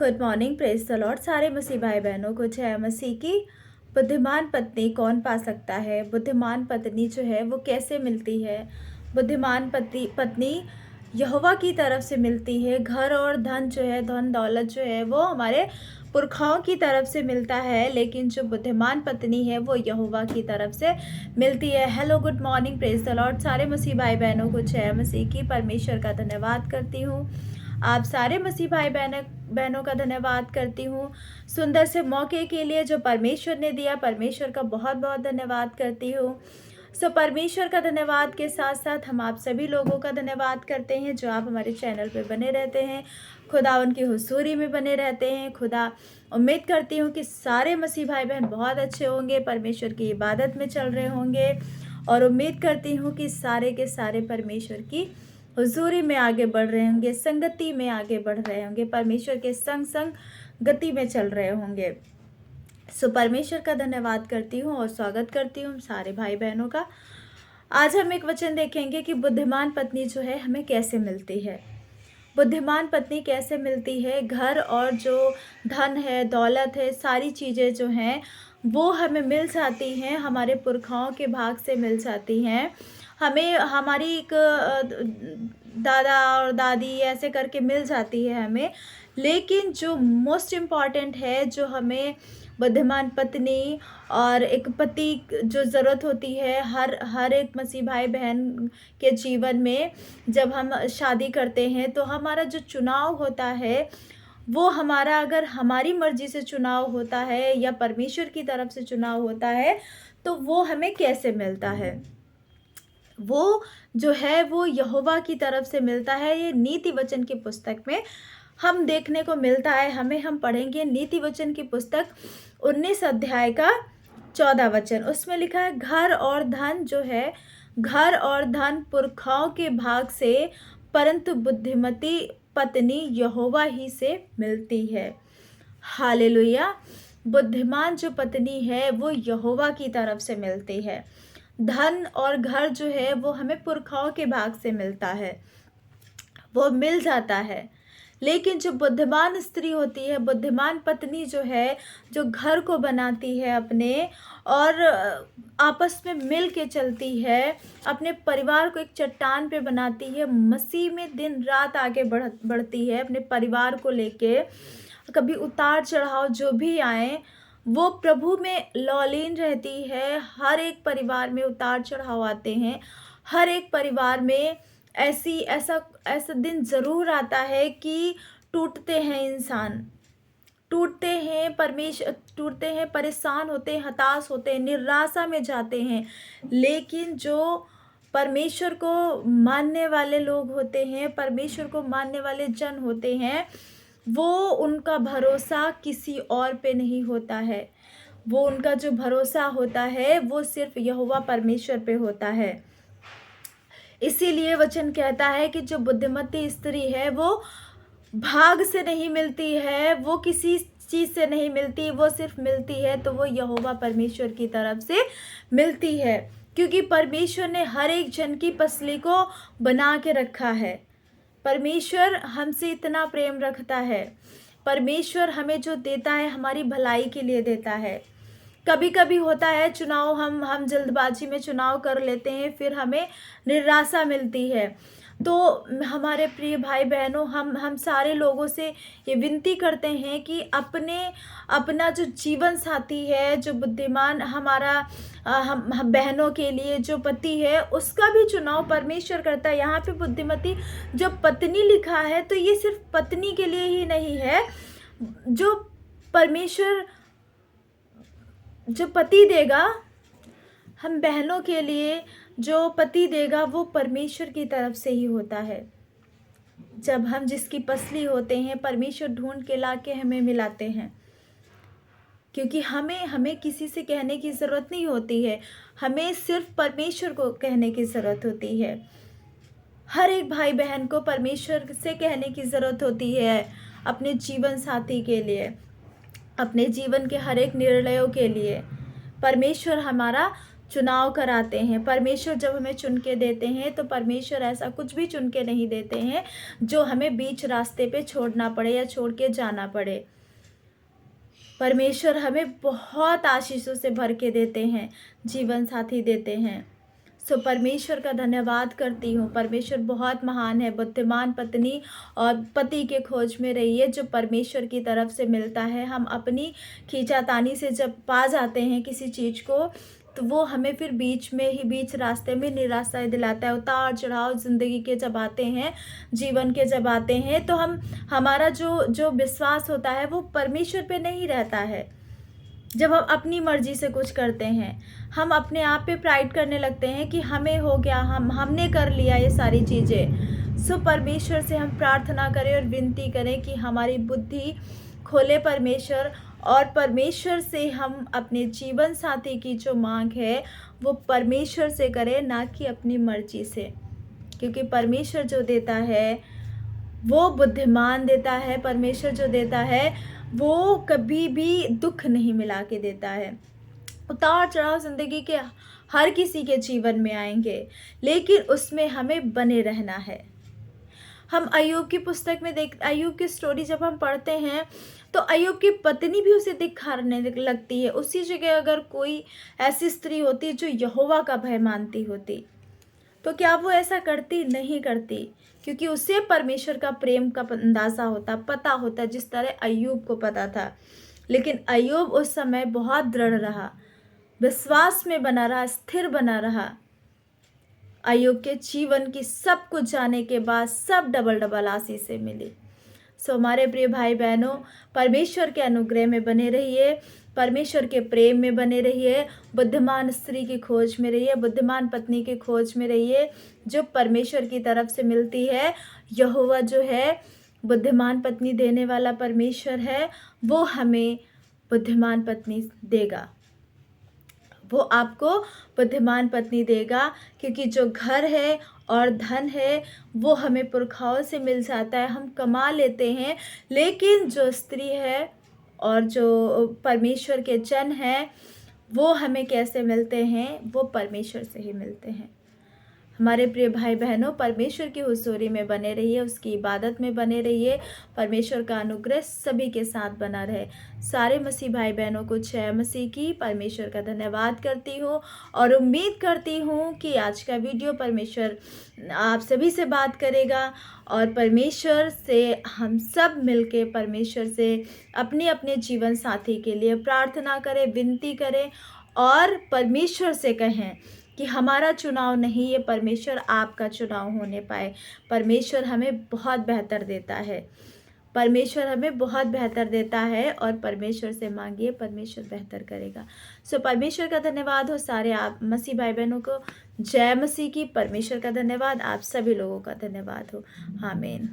Good morning, praise the Lord. सारे मसीह भाई बहनों को जय मसीह की। बुद्धिमान पत्नी कौन पा सकता है? बुद्धिमान पत्नी जो है वो कैसे मिलती है? बुद्धिमान पत्नी यहोवा की तरफ से मिलती है। घर और धन जो है, धन दौलत जो है वो हमारे पुरखाओं की तरफ से मिलता है, लेकिन जो बुद्धिमान पत्नी है वो यहोवा की तरफ से मिलती है। Hello, good morning, praise the Lord. सारे मसीह भाई बहनों को जय मसीह की। परमेश्वर का धन्यवाद करती हूँ। आप सारे मसीह भाई बहनों का धन्यवाद करती हूँ सुंदर से मौके के लिए जो परमेश्वर ने दिया। परमेश्वर का बहुत बहुत धन्यवाद करती हूँ। परमेश्वर का धन्यवाद के साथ साथ हम आप सभी लोगों का धन्यवाद करते हैं जो आप हमारे चैनल पे बने रहते हैं, खुदा उनकी हुजूरी में बने रहते हैं। खुदा उम्मीद करती हूँ कि सारे मसीह भाई बहन बहुत अच्छे होंगे, परमेश्वर की इबादत में चल रहे होंगे, और उम्मीद करती हूँ कि सारे के सारे परमेश्वर की हुजूरी में आगे बढ़ रहे होंगे, संगति में आगे बढ़ रहे होंगे, परमेश्वर के संग संग गति में चल रहे होंगे। परमेश्वर का धन्यवाद करती हूँ और स्वागत करती हूँ सारे भाई बहनों का। आज हम एक वचन देखेंगे कि बुद्धिमान पत्नी जो है हमें कैसे मिलती है। बुद्धिमान पत्नी कैसे मिलती है? घर और जो धन है, दौलत है, सारी चीज़ें जो हैं वो हमें मिल जाती हैं, हमारे पुरखाओं के भाग से मिल जाती हैं। हमें हमारी एक दादा और दादी ऐसे करके मिल जाती है हमें, लेकिन जो मोस्ट इम्पॉर्टेंट है, जो हमें बुद्धिमान पत्नी और एक पति जो ज़रूरत होती है हर एक मसीह भाई बहन के जीवन में, जब हम शादी करते हैं तो हमारा जो चुनाव होता है वो हमारा, अगर हमारी मर्जी से चुनाव होता है या परमेश्वर की तरफ से चुनाव होता है, तो वो हमें कैसे मिलता है? वो जो है वो यहोवा की तरफ से मिलता है। ये नीति वचन की पुस्तक में हम देखने को मिलता है। हम पढ़ेंगे नीति वचन की पुस्तक 19 अध्याय का 14 वचन। उसमें लिखा है, घर और धन जो है, घर और धन पुरखाओं के भाग से, परंतु बुद्धिमती पत्नी यहोवा ही से मिलती है। हालेलुया। बुद्धिमान जो पत्नी है वो यहोवा की तरफ से मिलती है। धन और घर जो है वो हमें पुरखाओं के भाग से मिलता है, वो मिल जाता है। लेकिन जो बुद्धिमान स्त्री होती है, बुद्धिमान पत्नी जो है, जो घर को बनाती है अपने, और आपस में मिल के चलती है, अपने परिवार को एक चट्टान पे बनाती है, मसीह में दिन रात आगे बढ़ती है अपने परिवार को लेके। कभी उतार चढ़ाव जो भी आए, वो प्रभु में लौलीन रहती है। हर एक परिवार में उतार चढ़ाव आते हैं, हर एक परिवार में ऐसा दिन ज़रूर आता है कि टूटते हैं इंसान, टूटते हैं, परेशान होते हैं, हताश होते हैं, निराशा में जाते हैं। लेकिन जो परमेश्वर को मानने वाले लोग होते हैं, परमेश्वर को मानने वाले जन होते हैं, वो उनका भरोसा किसी और पे नहीं होता है। वो उनका जो भरोसा होता है वो सिर्फ यहोवा परमेश्वर पे होता है। इसीलिए वचन कहता है कि जो बुद्धिमती स्त्री है वो भाग से नहीं मिलती है, वो किसी चीज़ से नहीं मिलती, वो सिर्फ मिलती है तो वो यहोवा परमेश्वर की तरफ से मिलती है। क्योंकि परमेश्वर ने हर एक जन की पसली को बना के रखा है। परमेश्वर हमसे इतना प्रेम रखता है। परमेश्वर हमें जो देता है हमारी भलाई के लिए देता है। कभी कभी होता है चुनाव, हम जल्दबाजी में चुनाव कर लेते हैं, फिर हमें निराशा मिलती है। तो हमारे प्रिय भाई बहनों, हम सारे लोगों से ये विनती करते हैं कि अपना जो जीवन साथी है, जो बुद्धिमान हमारा हम बहनों के लिए जो पति है, उसका भी चुनाव परमेश्वर करता है। यहाँ पे बुद्धिमती जो पत्नी लिखा है, तो ये सिर्फ पत्नी के लिए ही नहीं है। जो परमेश्वर जो पति देगा हम बहनों के लिए, जो पति देगा वो परमेश्वर की तरफ से ही होता है। जब हम जिसकी पसली होते हैं, परमेश्वर ढूंढ के ला के हमें मिलाते हैं। क्योंकि हमें किसी से कहने की ज़रूरत नहीं होती है, हमें सिर्फ परमेश्वर को कहने की ज़रूरत होती है। हर एक भाई बहन को परमेश्वर से कहने की ज़रूरत होती है अपने जीवन साथी के लिए, अपने जीवन के हर एक निर्णयों के लिए। परमेश्वर हमारा चुनाव कराते हैं। परमेश्वर जब हमें चुन के देते हैं तो परमेश्वर ऐसा कुछ भी चुन के नहीं देते हैं जो हमें बीच रास्ते पे छोड़ना पड़े या छोड़ के जाना पड़े। परमेश्वर हमें बहुत आशीषों से भर के देते हैं, जीवन साथी देते हैं। सो परमेश्वर का धन्यवाद करती हूँ। परमेश्वर बहुत महान है। बुद्धिमान पत्नी और पति के खोज में रहिए जो परमेश्वर की तरफ से मिलता है। हम अपनी खींचातानी से जब पा जाते हैं किसी चीज़ को तो वो हमें फिर बीच में ही, बीच रास्ते में निराशा दिलाता है। उतार चढ़ाव ज़िंदगी के जब आते हैं, जीवन के जब आते हैं तो हमारा जो विश्वास होता है वो परमेश्वर पे नहीं रहता है। जब हम अपनी मर्जी से कुछ करते हैं, हम अपने आप पे प्राइड करने लगते हैं कि हमें हो गया, हमने कर लिया ये सारी चीज़ें। सो परमेश्वर से हम प्रार्थना करें और विनती करें कि हमारी बुद्धि खोले परमेश्वर, और परमेश्वर से हम अपने जीवन साथी की जो मांग है वो परमेश्वर से करें, ना कि अपनी मर्जी से। क्योंकि परमेश्वर जो देता है वो बुद्धिमान देता है। परमेश्वर जो देता है वो कभी भी दुख नहीं मिला के देता है। उतार चढ़ाव ज़िंदगी के हर किसी के जीवन में आएंगे, लेकिन उसमें हमें बने रहना है। हम अय्यूब की पुस्तक में अय्यूब की स्टोरी जब हम पढ़ते हैं तो अय्यूब की पत्नी भी उसे धिक्कारने लगती है। उसी जगह अगर कोई ऐसी स्त्री होती जो यहोवा का भय मानती होती तो क्या वो ऐसा करती? नहीं करती, क्योंकि उसे परमेश्वर का प्रेम का अंदाज़ा होता, पता होता, जिस तरह अय्यूब को पता था। लेकिन अय्यूब उस समय बहुत दृढ़ रहा, विश्वास में बना रहा, स्थिर बना रहा। अय्यूब के जीवन की सब कुछ जाने के बाद सब डबल डबल आशीषें मिली। सो हमारे प्रिय भाई बहनों, परमेश्वर के अनुग्रह में बने रहिए, परमेश्वर के प्रेम में बने रहिए, बुद्धिमान स्त्री की खोज में रहिए, बुद्धिमान पत्नी की खोज में रहिए जो परमेश्वर की तरफ से मिलती है। यहोवा जो है बुद्धिमान पत्नी देने वाला परमेश्वर है, वो हमें बुद्धिमान पत्नी देगा, वो आपको बुद्धिमान पत्नी देगा। क्योंकि जो घर है और धन है वो हमें पुरखाओं से मिल जाता है, हम कमा लेते हैं। लेकिन जो स्त्री है और जो परमेश्वर के जन हैं वो हमें कैसे मिलते हैं? वो परमेश्वर से ही मिलते हैं। हमारे प्रिय भाई बहनों, परमेश्वर की हुजूरी में बने रहिए, उसकी इबादत में बने रहिए। परमेश्वर का अनुग्रह सभी के साथ बना रहे। सारे मसीह भाई बहनों को जय मसीह की। परमेश्वर का धन्यवाद करती हूँ और उम्मीद करती हूँ कि आज का वीडियो परमेश्वर आप सभी से बात करेगा और परमेश्वर से हम सब मिलके परमेश्वर से अपने अपने जीवन साथी के लिए प्रार्थना करें, विनती करें और परमेश्वर से कहें कि हमारा चुनाव नहीं, ये परमेश्वर आपका चुनाव होने पाए। परमेश्वर हमें बहुत बेहतर देता है, परमेश्वर हमें बहुत बेहतर देता है और परमेश्वर से मांगिए, परमेश्वर बेहतर करेगा। सो परमेश्वर का धन्यवाद हो सारे आप मसीह भाई बहनों को। जय मसीह की। परमेश्वर का धन्यवाद, आप सभी लोगों का धन्यवाद हो। आमीन।